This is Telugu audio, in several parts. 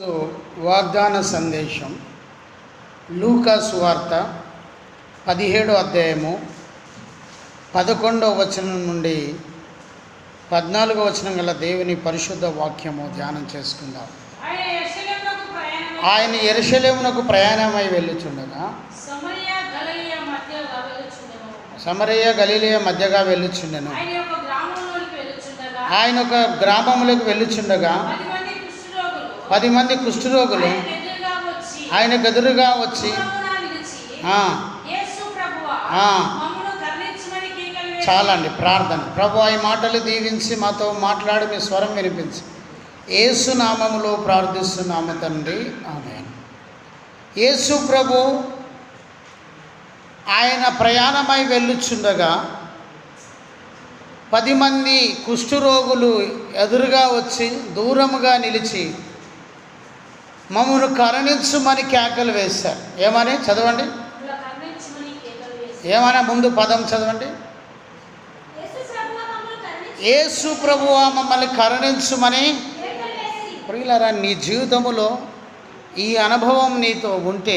వాగ్దాన సందేశం లూకా సువార్త 17వ అధ్యాయము 11వ వచనం నుండి 14వ వచనం గల దేవుని పరిశుద్ధ వాక్యము ధ్యానం చేసుకుందాం. ఆయన యెరూషలేమునకు ప్రయాణమై వెళ్ళుచుండగా సమరయ గలిలయ మధ్యగా వెళ్ళుచుండెను. ఆయన ఒక గ్రామములకు వెళ్ళుచుండగా 10 మంది కుష్ఠరోగులు ఆయనకు ఎదురుగా వచ్చి చాలండి ప్రార్థన. ప్రభు ఈ మాటలు దీవించి మాతో మాట్లాడి మీ స్వరం వినిపించి యేసు నామములో ప్రార్థిస్తున్నాము తండ్రి, ఆమేన్. యేసు ప్రభు ఆయన ప్రయాణమై వెళ్ళుచుండగా 10 మంది కుష్ఠరోగులు ఎదురుగా వచ్చి దూరముగా నిలిచి మమ్మను కరుణించుమని కేకలు వేశారు. ఏమని చదవండి, ఏమన్నా ముందు పదం చదవండి. యేసు ప్రభువా మమ్మల్ని కరుణించుమని. ప్రియులారా, నీ జీవితంలో ఈ అనుభవం నీతో ఉంటే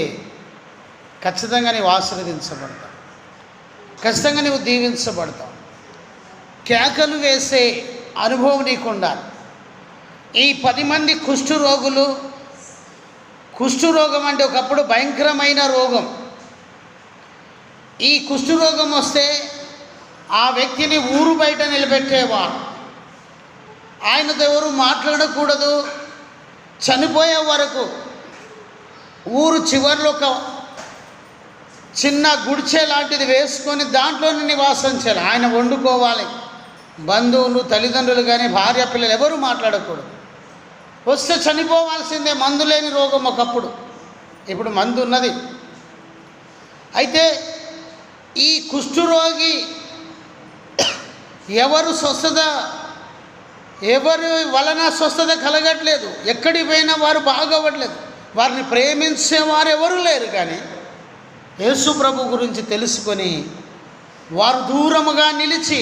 ఖచ్చితంగా నీవు ఆశీర్వదించబడతావు, ఖచ్చితంగా నీవు దీవించబడతావు. కేకలు వేసే అనుభవం నీకు ఉండాలి. ఈ 10 మంది కుష్ఠరోగులు, కుష్ఠరోగం అంటే ఒకప్పుడు భయంకరమైన రోగం. ఈ కుష్ఠరోగం వస్తే ఆ వ్యక్తిని ఊరు బయట నిలబెట్టేవారు. ఆయనతో ఎవరు మాట్లాడకూడదు. చనిపోయే వరకు ఊరు చివరిలో ఒక చిన్న గుడిచె లాంటిది వేసుకొని దాంట్లోనే నివాసం చేయాలి. ఆయన వండుకోవాలి. బంధువులు, తల్లిదండ్రులు కానీ భార్య పిల్లలు ఎవరు మాట్లాడకూడదు. వస్తే చనిపోవాల్సిందే. మందు లేని రోగం ఒకప్పుడు, ఇప్పుడు మందు ఉన్నది. అయితే ఈ కుష్ఠరోగి ఎవరు ఎవరి వలన స్వస్థత కలగట్లేదు. ఎక్కడికి పోయినా వారు బాగవ్వట్లేదు. వారిని ప్రేమించేవారు ఎవరు లేరు. కానీ యేసు ప్రభు గురించి తెలుసుకొని వారు దూరముగా నిలిచి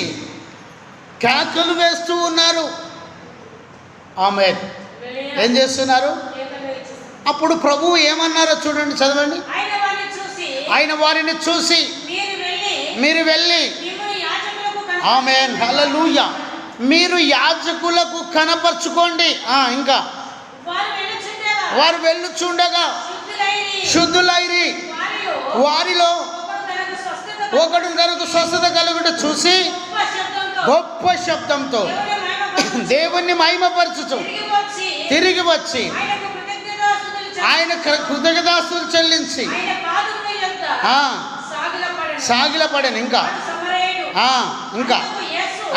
కేకలు వేస్తూ ఉన్నారు. ఆమేన్. ఏం చేస్తున్నారు? అప్పుడు ప్రభువు ఏమన్నారో చూడండి, చదవండి. ఆయన వారిని చూసి మీరు వెళ్ళి, ఆమేన్, హల్లెలూయా, మీరు యాజకులకు కనపరుచుకోండి. ఇంకా వారు వెళ్ళుచుండగా శుద్ధులైరి వారిలో ఒకడు తనకు స్వస్థత కలుగుట చూసి గొప్ప శబ్దంతో దేవుణ్ణి మహిమపరచుచు తిరిగి వచ్చి ఆయన కృతజ్ఞతాస్తుతులు చెల్లించి సాగిలపడను. ఇంకా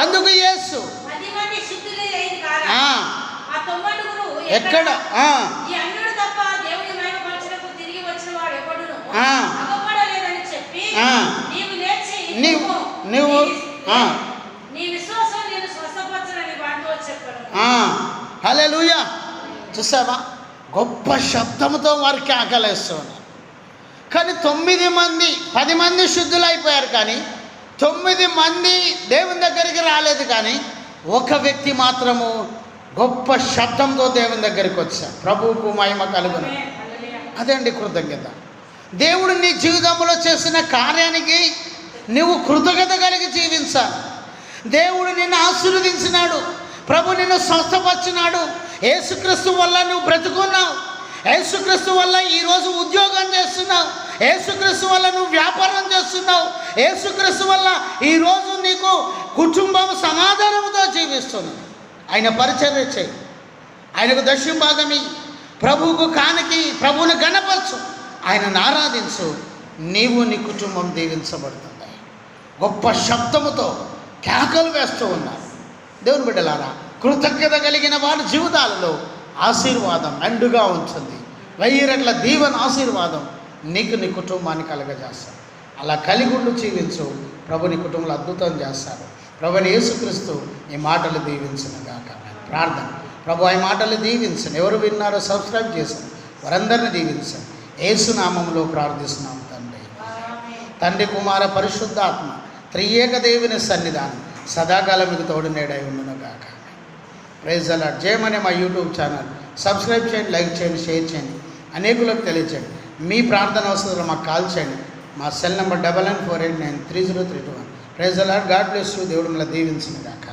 అందుకు యేసు ఎక్కడ నువ్వు హల్లెలూయా. చూసావా, గొప్ప శబ్దంతో వారికి ఆకలేస్తున్నారు. కానీ 10 మంది శుద్ధులైపోయారు. కానీ 9 మంది దేవుని దగ్గరికి రాలేదు. కానీ ఒక వ్యక్తి మాత్రము గొప్ప శబ్దంతో దేవుని దగ్గరికి వచ్చాడు. ప్రభువుకు మహిమ కలుగును. అదండి కృతజ్ఞత. దేవుడు నీ జీవితంలో చేసిన కార్యానికి నువ్వు కృతజ్ఞత కలిగి జీవించాలి. దేవుడు నిన్ను ఆశీర్వదించినాడు. ప్రభు నిన్ను స్వస్థపరిచినాడు. యేసుక్రీస్తు వల్ల నువ్వు బ్రతుకున్నావు. యేసుక్రీస్తు వల్ల ఈరోజు ఉద్యోగం చేస్తున్నావు. యేసుక్రీస్తు వల్ల నువ్వు వ్యాపారం చేస్తున్నావు. యేసుక్రీస్తు వల్ల ఈరోజు నీకు కుటుంబం సమాధానంతో జీవిస్తున్నావు. ఆయన పరిచర్య చేయి, ఆయనకు దశంభాగమి, ప్రభువుకు కానికి, ప్రభువుని గణపరచు, ఆయనను ఆరాధించు. నీవు నీ కుటుంబం దీవించబడుతుంది. గొప్ప శబ్దముతో కేకలు వేస్తూ ఉన్నారు. దేవుని బిడ్డలారా, కృతజ్ఞత కలిగిన వారి జీవితాలలో ఆశీర్వాదం మెండుగా ఉంటుంది. 1000 రెట్ల దీవెన ఆశీర్వాదం నీకు నీ కుటుంబాన్ని కలగజేస్తాడు. అలా కలిగుండు జీవించు. ప్రభు నీ కుటుంబంలో అద్భుతం చేస్తాడు. ప్రభుని యేసుక్రీస్తు ఈ మాటలు దీవించునుగాక. ప్రార్థన. ప్రభు ఈ మాటలు దీవించండి. ఎవరు విన్నారో సబ్స్క్రైబ్ చేశాను వారందరినీ దీవించండి. యేసు నామములో ప్రార్థిస్తున్నాం తండ్రి. తండ్రి, కుమార, పరిశుద్ధాత్మ త్రియేక దేవుని సన్నిధానం సదాకాలం మీకు తోడునేడై ఉండునుగాక. Praise the Lord. జయమనే మా యూట్యూబ్ ఛానల్ సబ్స్క్రైబ్ చేయండి, లైక్ చేయండి, షేర్ చేయండి, అనేకులకు తెలియచేయండి. మీ ప్రార్థన అవసరం మాకు కాల్ చేయండి. మా cell number 9948930321. Praise the Lord. God bless you. దేవుడు మిమ్మల్ని దీవించును గాక.